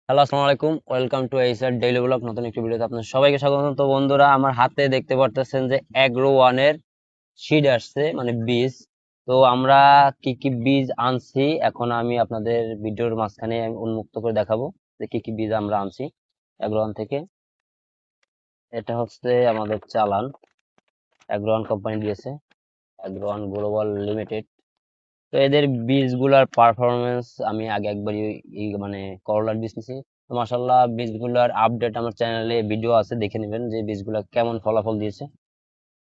Hello, আসসালামু আলাইকুম। Welcome to HR daily blog. নতুন একটি ভিডিওতে আপনাদের সবাইকে স্বাগত। তো বন্ধুরা, আমার হাতে দেখতে পারতেছেন যে অ্যাগ্রো ওয়ানের সিড আসছে, মানে বীজ। তো আমরা কি কি বীজ আনছি এখন আমি আপনাদের ভিডিওর মাঝখানে আমি উন্মুক্ত করে দেখাবো যে কি কি বীজ আমরা আনছি অ্যাগ্রো ওয়ান থেকে। এটা হচ্ছে আমাদের চালান, অ্যাগ্রো ওয়ান কোম্পানি দিয়েছে, অ্যাগ্রো ওয়ান গ্লোবাল লিমিটেড। তো এদের বীজগুলার পারফরমেন্স আমি আগে একবারই মানে করলার বীজ নিছি। তো মাশাল্লাহ, বীজগুলার আপডেট আমার চ্যানেলে ভিডিও আছে, দেখে নেবেন যে বীজগুলা কেমন ফলাফল দিয়েছে।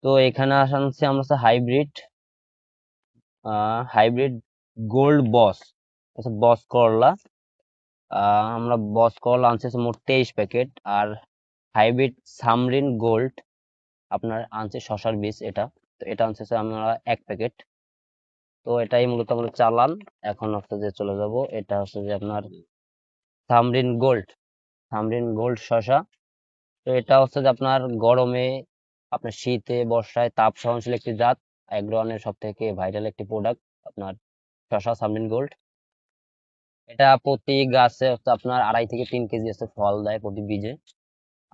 তো এখানে আনছি আমরা হাইব্রিড, হাইব্রিড গোল্ড বস, আচ্ছা বস করলা। আমরা বস করলা আনছি হচ্ছে মোট 23 প্যাকেট। আর হাইব্রিড সামরিন গোল্ড আপনার আনছে শশার বীজ, এটা। তো এটা আনছে হচ্ছে আমরা 1 প্যাকেট। তো এটাই মূলত আমাদের চালান। এখন হচ্ছে যে চলে যাব, এটা হচ্ছে যে আপনার থামরিন গোল্ড, থামরিন গোল্ড শসা। তো এটা হচ্ছে যে আপনার গরমে, আপনার শীতে বর্ষায় তাপ সহনশীল একটি জাত, অ্যাগ্রোনের সব থেকে ভাইরাল একটি প্রোডাক্ট আপনার শসা থামরিন গোল্ড। এটা প্রতি গাছে হচ্ছে আপনার 2.5 থেকে 3 কেজি আছে ফল দেয় প্রতি বীজে।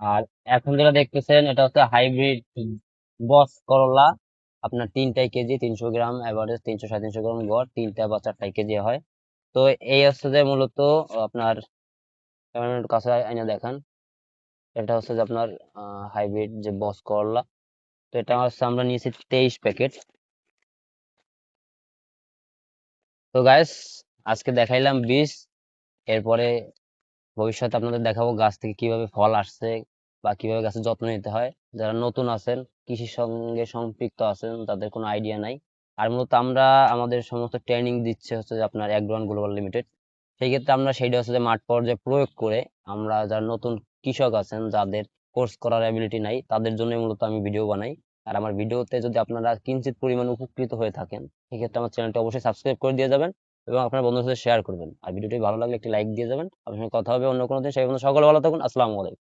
আর এখন যেটা দেখতেছেন এটা হচ্ছে হাইব্রিড বস করলা, আপনার 3টাই কেজি, 300 গ্রাম এভারেজ, 300 সাড়ে 300 গ্রাম গড়, 3টা বা 4টাই কেজি হয়। তো এই হচ্ছে যে মূলত আপনার, ক্যামেরার কাছে আইনা দেখান, এটা হচ্ছে যে আপনার হাইব্রিড যে বস করলা। তো এটা হচ্ছে আমরা নিয়েছি 23 প্যাকেট। তো গাইস, আজকে দেখাইলাম বীজ, এরপরে ভবিষ্যতে আপনাদের দেখাবো গাছ থেকে কিভাবে ফল আসছে বা কিভাবে গাছের যত্ন নিতে হয়। যারা নতুন আছেন, কৃষির সঙ্গে সম্পৃক্ত আছেন, তাদের কোনো আইডিয়া নাই। আর মূলত আমরা আমাদের সমস্ত ট্রেনিং দিচ্ছে হচ্ছে যে আপনার অ্যাগ্রোয়ান গ্লোবাল লিমিটেড। সেই ক্ষেত্রে আমরা সেইটা হচ্ছে যে মাঠ পর্যায়ে প্রয়োগ করে, আমরা যারা নতুন কৃষক আছেন, যাদের কোর্স করার অ্যাবিলিটি নাই, তাদের জন্য মূলত আমি ভিডিও বানাই। আর আমার ভিডিওতে যদি আপনারা কিঞ্চিত পরিমাণ উপকৃত হয়ে থাকেন, সেক্ষেত্রে আমার চ্যানেলটা অবশ্যই সাবস্ক্রাইব করে দিয়ে যাবেন এবং আপনার বন্ধুদের সাথে শেয়ার করবেন। আর ভিডিওটি ভালো লাগলে একটি লাইক দিয়ে যাবেন। আপনার সঙ্গে কথা হবে অন্য কোনো দিন। সেই বন্ধু সকলে ভালো থাকুন। আসসালামু আলাইকুম।